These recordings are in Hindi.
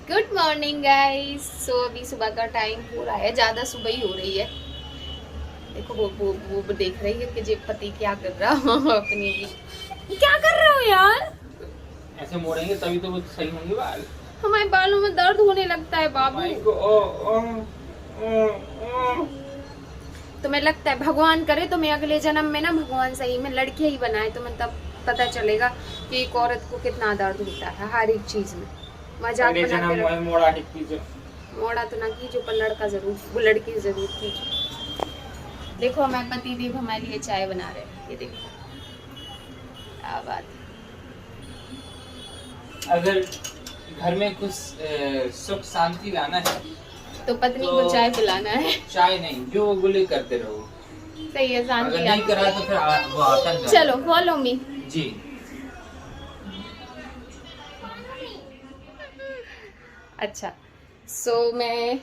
Good morning guys. सो अभी सुबह का टाइम हो रहा है, ज़्यादा सुबह ही हो रही है। देखो वो देख रही है कि जे पति क्या कर रहा है अपनी भी। क्या कर रहे हो यार? ऐसे मोड़ेंगे तभी तो वो सही होंगे बाल। हमारे बालों में दर्द होने लगता है बाबू। माई को ओ। तुम्हें लगता है भगवान करे तो मैं अगले जन्म में ना भगवान सही में लड़के ही बनाए तो मैं तब पता चलेगा कि एक औरत को कितना दर्द होता है हर एक चीज में। मजाक अगले बना के जन्म मोड़ा हिप्पी जो मोड़ा तो ना कीजिए पर लड़का जरूर, वो लड़की जरूर कीजिए। देखो हमारे पति देव हमारे लिए चाय बना रहे हैं, ये देखो क्या बात है। अगर घर में कुछ सुख शांति लाना है तो पत्नी तो को चाय पिलाना है। चाय नहीं, जो गुले करते रहो। सही है, शांति अगर नहीं आती करा है। तो फिर वो आतंक है। चलो फॉलो मी। जी अच्छा सो मैं,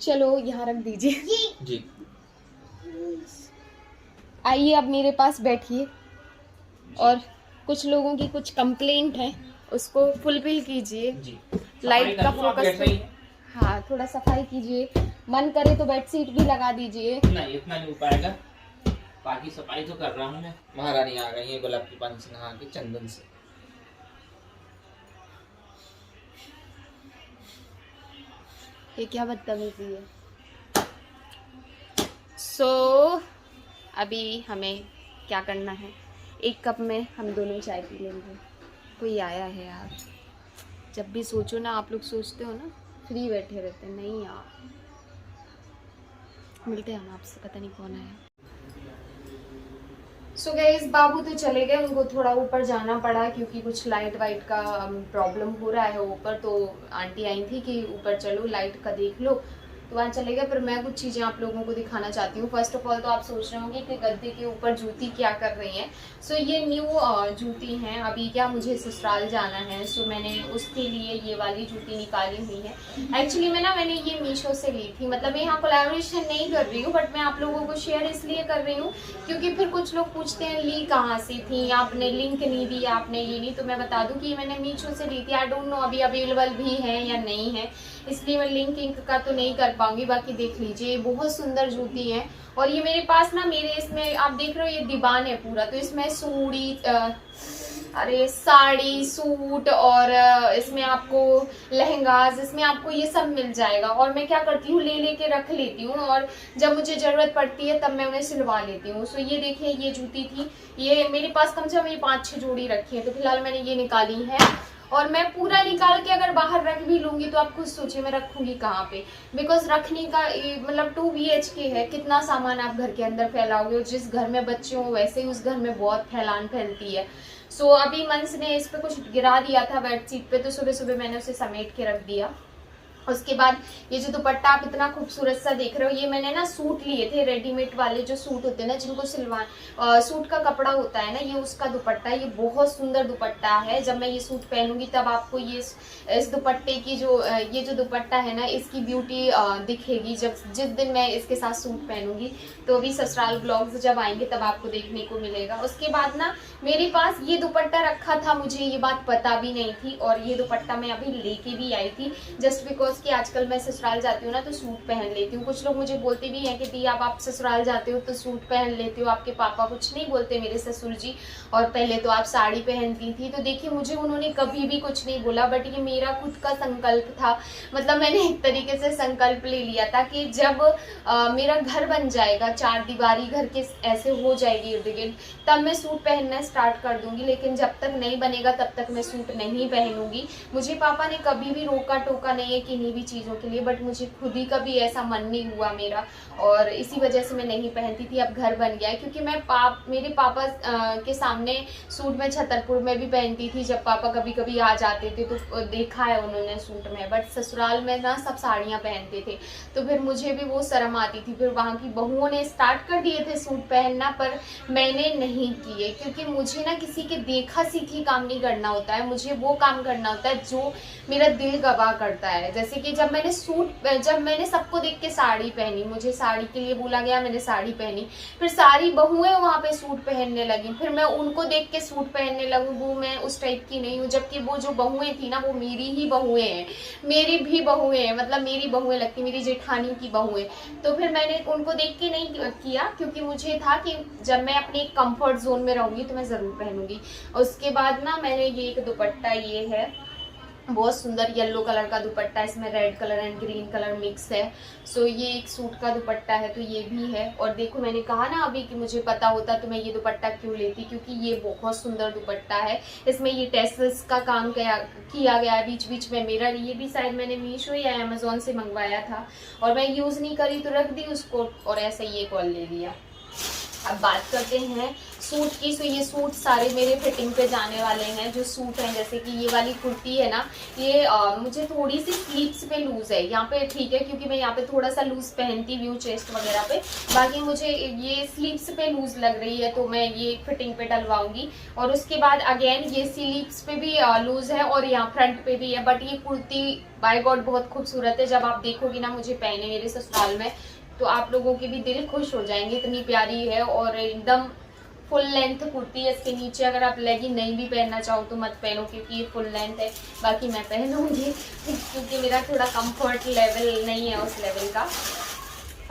चलो यहाँ रख दीजिए। जी आइए अब मेरे पास बैठिए और कुछ लोगों की कुछ कंप्लेंट है उसको फुलफिल कीजिए। जी। लाइट का फोकस ऐसा ही है। हाँ थोड़ा सफाई कीजिए, मन करे तो बेडशीट भी लगा दीजिए। नहीं इतना नहीं हो पाएगा, बाकी सफाई तो कर रहा हूँ मैं। महारानी आ गई है गुलाब के पानी से नहा के, चंदन से। ये क्या बदतमीजी है। सो अभी हमें क्या करना है, एक कप में हम दोनों चाय पी लेंगे। कोई आया है यार, जब भी सोचो ना आप लोग सोचते हो ना फ्री बैठे रहते हैं, नहीं यार मिलते हैं हम आपसे, पता नहीं कौन आया। सो गाइस बाबू तो चले गए, उनको थोड़ा ऊपर जाना पड़ा क्योंकि कुछ लाइट वाइट का प्रॉब्लम हो रहा है ऊपर। तो आंटी आई थी कि ऊपर चलो लाइट का देख लो, तो वहाँ चले गए। पर मैं कुछ चीज़ें आप लोगों को दिखाना चाहती हूँ। फर्स्ट ऑफ ऑल तो आप सोच रहे होंगे कि गद्दे के ऊपर जूती क्या कर रही हैं। सो ये न्यू जूती हैं, अभी क्या मुझे ससुराल जाना है, सो मैंने उसके लिए ये वाली जूती निकाली हुई है। एक्चुअली मैंने ये मीशो से ली थी, मतलब मैं यहाँ कोलैबोरेशन नहीं कर रही हूँ बट मैं आप लोगों को शेयर इसलिए कर रही हूँ क्योंकि फिर कुछ लोग पूछते हैं ली कहाँ से थी, आपने लिंक नहीं दिया, आपने ये नहीं। तो मैं बता दूँ कि मैंने मीशो से ली थी। आई डोंट नो अभी अवेलेबल भी है या नहीं है, इसलिए मैं लिंक का तो नहीं कर पाऊंगी। बाकी देख लीजिए बहुत सुंदर जूती है। और ये मेरे पास ना, मेरे इसमें आप देख रहे हो ये दीवान है पूरा, तो इसमें साड़ी सूट और इसमें आपको लहंगाज, इसमें आपको ये सब मिल जाएगा। और मैं क्या करती हूँ ले लेके रख लेती हूँ और जब मुझे जरूरत पड़ती है तब मैं उन्हें सिलवा लेती हूँ। सो ये देखिए ये जूती थी, ये मेरे पास कम से कम ये 5-6 जोड़ी रखी है, तो फिलहाल मैंने ये निकाली है। और मैं पूरा निकाल के अगर बाहर रख भी लूंगी तो आप खुद सोचिए मैं रखूंगी कहाँ पे, बिकॉज रखने का मतलब 2 BHK है, कितना सामान आप घर के अंदर फैलाओगे। जिस घर में बच्चे हों वैसे ही उस घर में बहुत फैलान फैलती है। सो अभी मंस ने इस पे कुछ गिरा दिया था बेडशीट पे, तो सुबह सुबह मैंने उसे समेट के रख दिया। उसके बाद ये जो दुपट्टा आप इतना खूबसूरत सा देख रहे हो, ये मैंने ना सूट लिए थे रेडीमेड वाले, जो सूट होते हैं ना जिनको सिलवा सूट का कपड़ा होता है ना, ये उसका दुपट्टा। ये बहुत सुंदर दुपट्टा है, जब मैं ये सूट पहनूंगी तब आपको ये इस दुपट्टे की जो ये जो दुपट्टा है ना इसकी ब्यूटी दिखेगी जब जिस दिन मैं इसके साथ सूट पहनूंगी। तो अभी ससुराल ब्लॉग्स जब आएंगे तब आपको देखने को मिलेगा। उसके बाद ना मेरे पास ये दुपट्टा रखा था, मुझे ये बात पता भी नहीं थी, और ये दुपट्टा मैं अभी लेके भी आई थी जस्ट बिकॉज कि आजकल मैं ससुराल जाती हूँ ना तो सूट पहन लेती हूँ। कुछ लोग मुझे बोलते भी हैं कि दी आप ससुराल जाते हो तो सूट पहन लेते हो, आपके पापा कुछ नहीं बोलते मेरे ससुर जी, और पहले तो आप साड़ी पहनती थी। तो देखिए मुझे उन्होंने कभी भी कुछ नहीं बोला, बट ये मेरा खुद का संकल्प था। मतलब मैंने एक तरीके से संकल्प ले लिया था कि जब मेरा घर बन जाएगा, 4 दीवारी घर के ऐसे हो जाएगी इर्द गिर्द, तब मैं सूट पहनना स्टार्ट कर दूंगी। लेकिन जब तक नहीं बनेगा तब तक मैं सूट नहीं पहनूंगी। मुझे पापा ने कभी भी रोका टोका नहीं है किन्हीं भी चीज़ों के लिए, बट मुझे खुद ही कभी ऐसा मन नहीं हुआ मेरा, और इसी वजह से मैं नहीं पहनती थी। अब घर बन गया है क्योंकि मैं मेरे पापा के सामने सूट में छतरपुर में भी पहनती थी, जब पापा कभी कभी आ जाते थे तो देखा है उन्होंने सूट में। बट ससुराल में ना सब साड़ियाँ पहनते थे, तो फिर मुझे भी वो शर्म आती थी। फिर वहाँ की बहुओं ने स्टार्ट कर दिए थे सूट पहनना, पर मैंने नहीं किए क्योंकि मुझे ना किसी के देखा सीखी काम नहीं करना होता है, मुझे वो काम करना होता है जो मेरा दिल गवाह करता है। जैसे जैसे कि जब मैंने सबको देख के साड़ी पहनी, मुझे साड़ी के लिए बोला गया, मैंने साड़ी पहनी, फिर सारी बहुएं वहाँ पे सूट पहनने लगी, फिर मैं उनको देख के सूट पहनने लगूँ, वो मैं उस टाइप की नहीं हूँ। जबकि वो जो बहुएं थी ना, वो मेरी ही बहुएं हैं, मेरी भी बहुएं हैं, मतलब मेरी बहुएं लगती, मेरी जेठानी की बहुएं। तो फिर मैंने उनको देख के नहीं किया, क्योंकि मुझे था कि जब मैं अपने कंफर्ट जोन में रहूँगी तो मैं ज़रूर पहनूंगी। उसके बाद ना मैंने ये एक दुपट्टा, ये है बहुत सुंदर येलो कलर का दुपट्टा, इसमें red colour and green colour mix है। सो ये एक सूट का दुपट्टा है, तो ये भी है। और देखो मैंने कहा ना अभी कि मुझे पता होता तो मैं ये दुपट्टा क्यों लेती, क्योंकि ये बहुत सुंदर दुपट्टा है। इसमें ये टेसल्स का काम किया गया है बीच बीच में मिरर। ये भी शायद मैंने मीशो या अमेजोन से मंगवाया था और मैं यूज़ नहीं करी तो रख दी उसको, और ऐसे ये कॉल ले लिया। अब बात करते हैं सूट की। सो ये सूट सारे मेरे फिटिंग पे जाने वाले हैं। जो सूट हैं, जैसे कि ये वाली कुर्ती है ना, ये मुझे थोड़ी सी स्लीव्स पे लूज है, यहाँ पे ठीक है क्योंकि मैं यहाँ पे थोड़ा सा लूज पहनती भी हूँ चेस्ट वगैरह पे। बाकी मुझे ये स्लीव्स पे लूज लग रही है तो मैं ये फिटिंग पे डलवाऊंगी। और उसके बाद अगेन ये स्लीव्स पे भी लूज है और यहाँ फ्रंट पे भी है। बट ये कुर्ती बाय गॉड बहुत खूबसूरत है। जब आप देखोगी ना मुझे पहने मेरे ससुराल में, तो आप लोगों के भी दिल खुश हो जाएंगे, इतनी प्यारी है। और एकदम फुल लेंथ कुर्ती है। इसके नीचे अगर आप लेगिंग नहीं भी पहनना चाहो तो मत पहनो, क्योंकि ये फुल लेंथ है। बाकी मैं पहनूंगी क्योंकि मेरा थोड़ा कंफर्ट लेवल नहीं है उस लेवल का।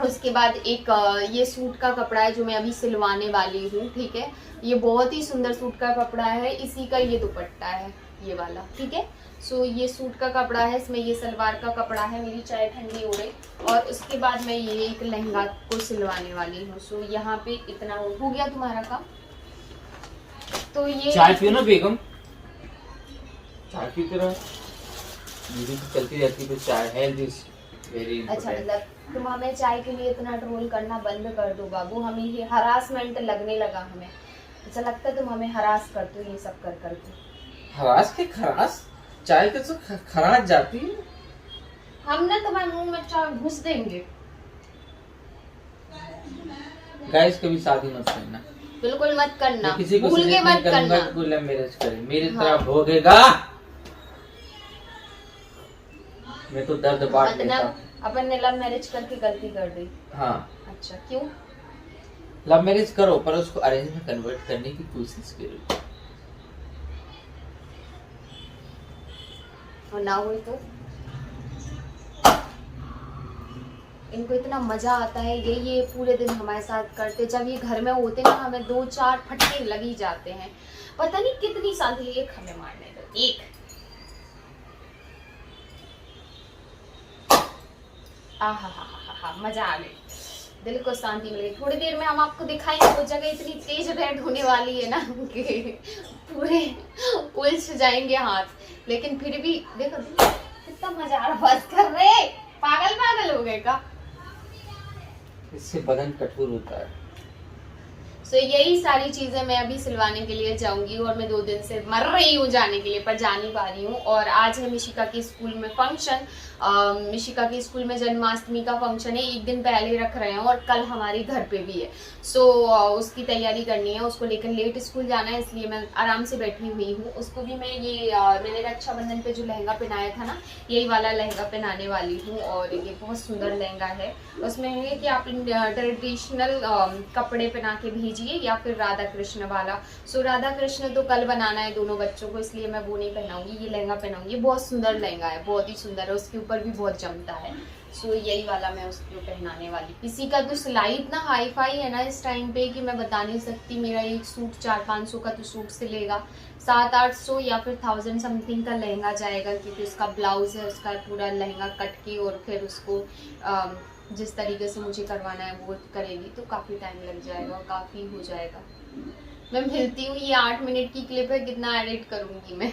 उसके बाद एक ये सूट का कपड़ा है जो मैं अभी सिलवाने वाली हूँ, ठीक है। ये बहुत ही सुंदर सूट का कपड़ा है, इसी का ये दुपट्टा है, ये वाला, ठीक है। सो ये सूट का कपड़ा है, इसमें ये सलवार का कपड़ा है। मेरी चाय ठंडी हो गई। और उसके बाद मैं ये एक लहंगा को सिलवाने वाली हूँ। सो यहाँ पे इतना हो गया तुम्हारा काम। तो ये चाय पियो ना बेगम, चाय पीते रहो, मेरी तो चलती रहती है। चाय हेल्थ इज वेरी अच्छा, इंपॉर्टेंट। मतलब तुम हमें चाय के लिए इतना ट्रोल करना बंद कर दो बाबू। हमें ये हरासमेंट लगने लगा हमें। ऐसा लगता है तुम हमें हरास करते हो ये सब कर करके। हरास के खरास, चाय के तो खराज जाती है। हम ना तुम्हारे मुंह में चाय घुस देंगे। गाइस कभी शादी मत करना, बिल्कुल मत करना, किसी को भूल के मत करना। लव मैरिज करे, मेरी हाँ। तरह भोगेगा। मैं तो दर्द बांट लेता हूं। मतलब अपन ने लव मैरिज करके गलती कर दी। हाँ, अच्छा, क्यों? लव मैरिज करो पर उसको अरेंज में कन्वर्ट करने की कोशिश करो, और ना हुई तो इनको इतना मजा आता है। ये पूरे दिन हमारे साथ करते, जब ये घर में होते ना हमें 2-4 फटके लग ही जाते हैं। पता नहीं कितनी शांति। एक हमें मारने दो, एक। आहा, मजा आ गई, दिल को शांति मिल गई। थोड़ी देर में हम आपको दिखाएंगे वो जगह इतनी तेज रेड होने वाली है ना कि पूरे उलझ जाएंगे हाथ। लेकिन फिर भी देखो कितना मजा आ रहा। बस कर रहे, पागल हो गए का। इससे बदन कठोर होता है। सो यही सारी चीजें मैं अभी सिलवाने के लिए जाऊंगी। और मैं 2 दिन से मर रही हूँ जाने के लिए, पर जा नहीं पा रही हूँ। और आज है मिशिका के स्कूल में फंक्शन। मिशिका के स्कूल में जन्माष्टमी का फंक्शन है, 1 दिन पहले रख रहे हैं और कल हमारे घर पे भी है। सो उसकी तैयारी करनी है, उसको लेकर लेट स्कूल जाना है, इसलिए मैं आराम से बैठी हुई हूँ। उसको भी मैं ये मैंने रक्षाबंधन पे जो लहंगा पहनाया था ना, यही वाला लहंगा पहनाने वाली हूँ। और ये बहुत सुंदर लहंगा है। उसमें है कि आप ट्रेडिशनल कपड़े पहना के भेजिए या फिर राधा कृष्ण वाला। सो राधा कृष्ण तो कल बनाना है दोनों बच्चों को, इसलिए मैं वो नहीं पहनाऊंगी, ये लहंगा पहनाऊंगी। बहुत सुंदर लहंगा है, बहुत ही सुंदर है, उसके ऊपर भी बहुत जमता है। सो यही वाला मैं उसको पहनाने वाली। किसी का तो सिलाई इतना हाई फाई है ना इस टाइम पे कि मैं बता नहीं सकती। मेरा एक सूट 400-500 का तो सूट सिलेगा, 700-800 या फिर 1000 समथिंग का लहंगा जाएगा, क्योंकि उसका ब्लाउज है, उसका पूरा लहंगा कट के और फिर उसको जिस तरीके से मुझे करवाना है वो करेगी, तो काफ़ी टाइम लग जाएगा और काफ़ी हो जाएगा। मैं मिलती हूँ, ये 8 मिनट की क्लिप है, कितना एडिट करूँगी मैं।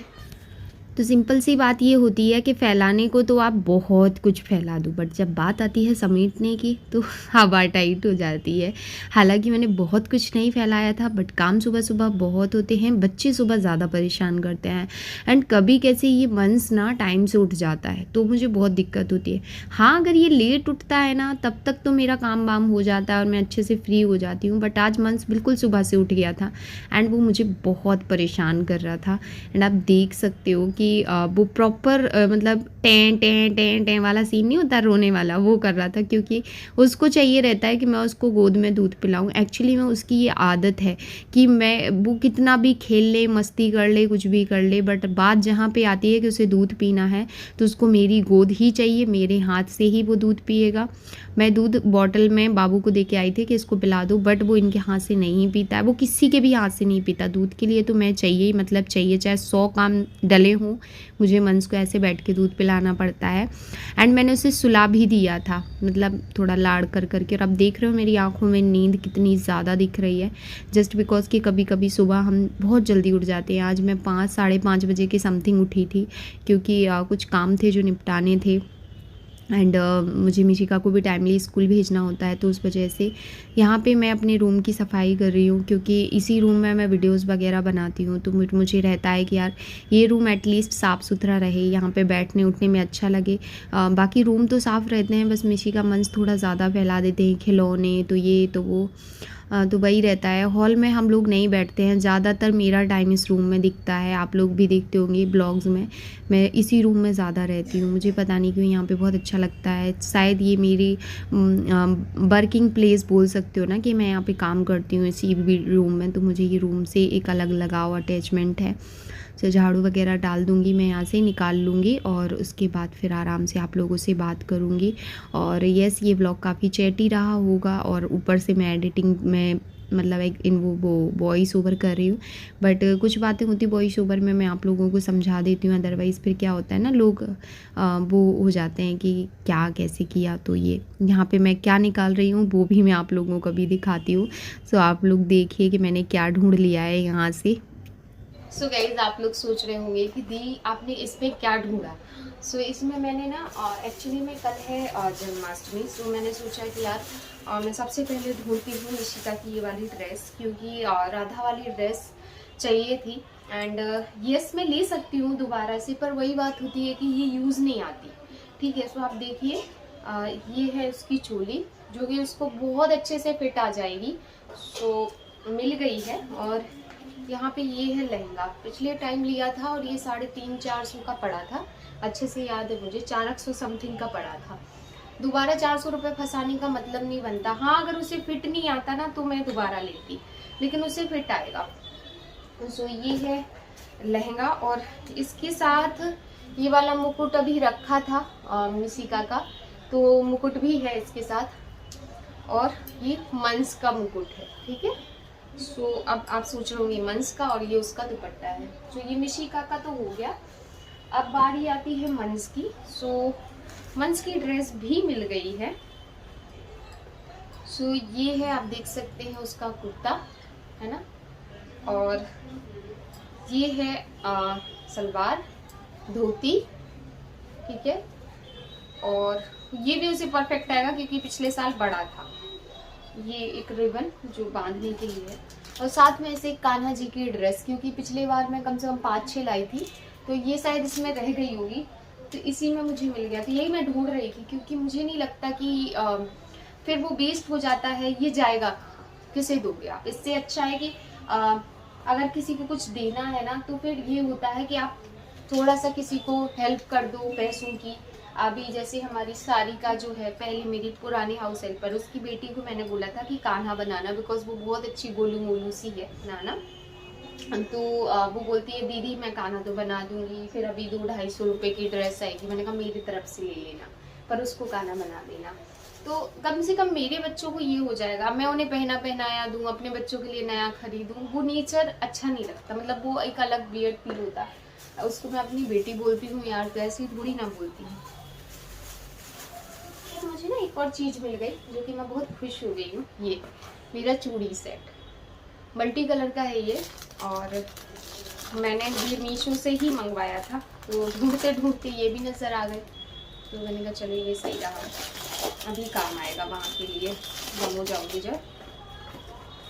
तो सिंपल सी बात ये होती है कि फैलाने को तो आप बहुत कुछ फैला दो, बट जब बात आती है समेटने की तो हवा टाइट हो जाती है। हालांकि मैंने बहुत कुछ नहीं फैलाया था, बट काम सुबह सुबह बहुत होते हैं, बच्चे सुबह ज़्यादा परेशान करते हैं। एंड कभी कैसे ये मंस ना टाइम से उठ जाता है तो मुझे बहुत दिक्कत होती है। हाँ, अगर ये लेट उठता है ना तब तक तो मेरा काम वाम हो जाता है और मैं अच्छे से फ्री हो जाती हूँ। बट आज मंस बिल्कुल सुबह से उठ गया था एंड वो मुझे बहुत परेशान कर रहा था। एंड आप देख सकते हो कि वो प्रॉपर मतलब टें टें टें टें वाला सीन नहीं होता रोने वाला, वो कर रहा था, क्योंकि उसको चाहिए रहता है कि मैं उसको गोद में दूध पिलाऊं। एक्चुअली में उसकी ये आदत है कि मैं वो कितना भी खेल ले, मस्ती कर ले, कुछ भी कर ले, बट बात जहाँ पे आती है कि उसे दूध पीना है तो उसको मेरी गोद ही चाहिए, मेरे हाथ से ही वो दूध पिएगा। मैं दूध बॉटल में बाबू को दे के आई थी कि इसको पिला दो, बट वो इनके हाथ से नहीं पीता है, वो किसी के भी हाथ से नहीं पीता। दूध के लिए तो मैं चाहिए ही, मतलब चाहिए, चाहे 100 काम डले हों, मुझे मंस को ऐसे बैठ के दूध पिलाना पड़ता है। एंड मैंने उसे सुला भी दिया था, मतलब थोड़ा लाड़ कर करके। और अब देख रहे हो मेरी आंखों में नींद कितनी ज़्यादा दिख रही है, जस्ट बिकॉज कि कभी कभी सुबह हम बहुत जल्दी उठ जाते हैं। आज मैं 5 साढ़े 5 बजे के समथिंग उठी थी, क्योंकि कुछ काम थे जो निपटाने थे। एंड मुझे मिशिका को भी टाइमली स्कूल भेजना होता है, तो उस वजह से यहाँ पे मैं अपने रूम की सफाई कर रही हूँ, क्योंकि इसी रूम में मैं वीडियोस वगैरह बनाती हूँ। तो मुझे रहता है कि यार ये रूम एटलीस्ट साफ़ सुथरा रहे, यहाँ पे बैठने उठने में अच्छा लगे। बाकी रूम तो साफ़ रहते हैं, बस मिशिका मंस थोड़ा ज़्यादा फैला देते हैं, खिलौने तो ये तो वो, तो वही रहता है। हॉल में हम लोग नहीं बैठते हैं, ज़्यादातर मेरा टाइम इस रूम में दिखता है। आप लोग भी देखते होंगे ब्लॉग्स में, मैं इसी रूम में ज़्यादा रहती हूँ। मुझे पता नहीं क्यों यहाँ पे बहुत अच्छा लगता है। शायद ये मेरी वर्किंग प्लेस बोल सकते हो ना, कि मैं यहाँ पे काम करती हूँ इसी रूम में, तो मुझे ये रूम से एक अलग लगाव अटैचमेंट है। तो झाड़ू वगैरह डाल दूँगी मैं, यहाँ से निकाल लूँगी और उसके बाद फिर आराम से आप लोगों से बात करूँगी। और यस, ये व्लॉग काफ़ी चैटी रहा होगा, और ऊपर से मैं एडिटिंग में मतलब एक वो वॉइस ओवर कर रही हूँ, बट कुछ बातें होती वॉइस ओवर में मैं आप लोगों को समझा देती हूँ, अदरवाइज़ फिर क्या होता है ना, लोग वो हो जाते हैं कि क्या कैसे किया। तो ये यहाँ पे मैं क्या निकाल रही हूँ वो भी मैं आप लोगों को भी दिखाती हूँ। सो आप लोग देखिए कि मैंने क्या ढूंढ लिया है यहाँ से। सो गाइज, आप लोग सोच रहे होंगे कि दी आपने इसमें क्या ढूंढा। सो इसमें मैंने ना एक्चुअली में कल है जन्माष्टमी, सो मैंने सोचा कि यार मैं सबसे पहले ढूंढती हूँ निशिका की ये वाली ड्रेस, क्योंकि राधा वाली ड्रेस चाहिए थी। एंड यस, मैं ले सकती हूँ दोबारा से, पर वही बात होती है कि ये यूज़ नहीं आती। ठीक है, सो आप देखिए, ये है उसकी चोली, जो कि उसको बहुत अच्छे से फिट आ जाएगी। सो मिल गई है। और यहाँ पे ये है लहंगा, पिछले टाइम लिया था और ये 350-400 का पड़ा था, अच्छे से याद है मुझे, 400 समथिंग का पड़ा था। दोबारा 400 रुपये फंसाने का मतलब नहीं बनता। हाँ, अगर उसे फिट नहीं आता ना तो मैं दोबारा लेती, लेकिन उसे फिट आएगा। सो ये है लहंगा, और इसके साथ ये वाला मुकुट अभी रखा था मिशिका का, तो मुकुट भी है इसके साथ, और ये मंस का मुकुट है। ठीक है, सो अब आप सोच रहे होंगे मंस का, और ये उसका दुपट्टा है। सो ये मिशिका का तो हो गया, अब बारी आती है मंस की। सो मंस की ड्रेस भी मिल गई है। सो ये है, आप देख सकते हैं उसका कुर्ता, है ना, और ये है सलवार, धोती। ठीक है, और ये भी उसे परफेक्ट आएगा क्योंकि पिछले साल बड़ा था। ये एक रिबन जो बांधने के लिए है, और साथ में ऐसे कान्हा जी की ड्रेस, क्योंकि पिछले बार मैं कम से कम 5-6 लाई थी, तो ये शायद इसमें रह गई होगी, तो इसी में मुझे मिल गया। तो यही मैं ढूंढ रही थी, क्योंकि मुझे नहीं लगता कि फिर वो वेस्ट हो जाता है, ये जाएगा किसे दोगे आप। इससे अच्छा है कि अगर किसी को कुछ देना है ना, तो फिर ये होता है कि आप थोड़ा सा किसी को हेल्प कर दो पैसों की। अभी जैसे हमारी सारी का जो है, पहले मेरी पुरानी हाउस हेल्पर, उसकी बेटी को मैंने बोला था कि कान्हा बनाना, बिकॉज वो बहुत अच्छी गोलू मोलू सी है बनाना। तो वो बोलती है दीदी मैं कान्हा तो बना दूंगी, फिर अभी 200-250 रुपए की ड्रेस आएगी। मैंने कहा मेरी तरफ से ले लेना, पर उसको कान्हा बना देना, तो कम से कम मेरे बच्चों को ये हो जाएगा। मैं उन्हें पहनाया दूँ, अपने बच्चों के लिए नया खरीदूँ, वो नेचर अच्छा नहीं लगता, मतलब वो एक अलग वियर्ड फील होता है। उसको मैं अपनी बेटी बोलती हूँ यार, तो ऐसी थोड़ी ना बोलती हूँ। तो मुझे ना एक और चीज़ मिल गई जो कि मैं बहुत खुश हो गई हूँ। ये मेरा चूड़ी सेट मल्टी कलर का है ये, और मैंने ये मीशो से ही मंगवाया था, तो ढूंढते ढूंढते ये भी नज़र आ गए, तो मैंने कहा चलो ये सही रहा, अभी काम आएगा वहाँ के लिए जब हो जाऊँगी जब।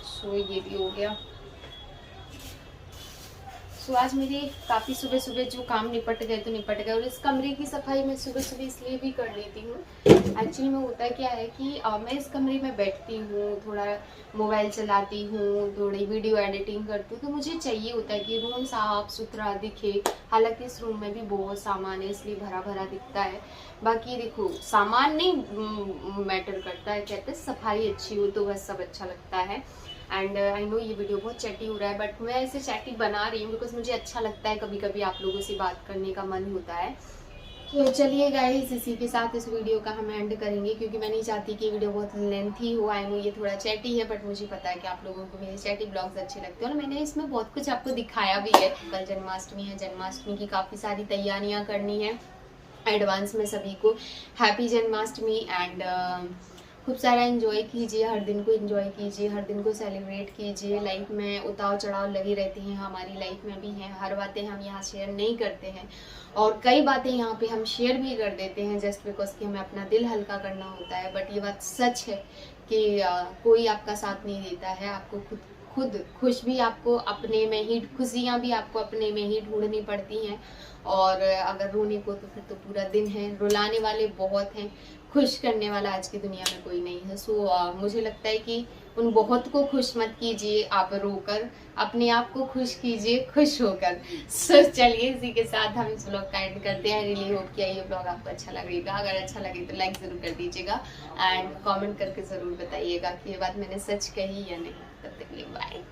सो ये भी हो गया। सो आज मेरे काफ़ी सुबह सुबह जो काम निपट गए तो निपट गए। और इस कमरे की सफाई मैं सुबह सुबह इसलिए भी कर लेती हूँ, एक्चुअली में होता क्या है कि मैं इस कमरे में बैठती हूँ, थोड़ा मोबाइल चलाती हूँ, थोड़ी वीडियो एडिटिंग करती हूँ, तो मुझे चाहिए होता है कि रूम साफ सुथरा दिखे। हालांकि इस रूम में भी बहुत सामान है इसलिए भरा भरा दिखता है। बाकी देखो सामान नहीं मैटर करता है, कहते हैं सफाई अच्छी हो तो बस सब अच्छा लगता है। एंड आई नो ये वीडियो बहुत चैटी हो रहा है, बट मैं इसे चैटी बना रही हूँ बिकॉज मुझे अच्छा लगता है, कभी कभी आप लोगों से बात करने का मन होता है। तो चलिए गाइस, इसी के साथ इस वीडियो का हम एंड करेंगे, क्योंकि मैं नहीं चाहती कि वीडियो बहुत लेंथी हो। आई नो ये थोड़ा चैटी है, बट मुझे पता है कि आप लोगों को मेरे चैटी ब्लॉग्स अच्छे लगते हैं और मैंने इसमें बहुत कुछ आपको दिखाया भी है। कल जन्माष्टमी है, जन्माष्टमी की काफ़ी सारी तैयारियाँ करनी है। एडवांस में सभी को हैप्पी जन्माष्टमी। एंड खूब सारा एंजॉय कीजिए, हर दिन को एंजॉय कीजिए, हर दिन को सेलिब्रेट कीजिए। लाइफ में उतार चढ़ाव लगी रहती हैं, हमारी लाइफ में भी हैं। हर बातें हम यहाँ शेयर नहीं करते हैं और कई बातें यहाँ पे हम शेयर भी कर देते हैं जस्ट बिकॉज कि हमें अपना दिल हल्का करना होता है। बट ये बात सच है कि कोई आपका साथ नहीं देता है। आपको खुद खुश भी आपको अपने में ही, खुशियाँ भी आपको अपने में ही ढूंढनी पड़ती हैं। और अगर रोने को तो फिर तो पूरा दिन है। रुलाने वाले बहुत हैं, खुश करने वाला आज की दुनिया में कोई नहीं है। सो मुझे लगता है कि उन बहुत को खुश मत कीजिए आप रोकर, अपने आप को खुश कीजिए खुश होकर। सो चलिए इसी के साथ हम इस ब्लॉग का एंड करते हैं। रियली होप कि ये ब्लॉग आपको अच्छा लगेगा। अगर अच्छा लगे तो लाइक ज़रूर कर दीजिएगा एंड कमेंट करके ज़रूर बताइएगा कि ये बात मैंने सच कही या नहीं। तब तक के लिए बाय।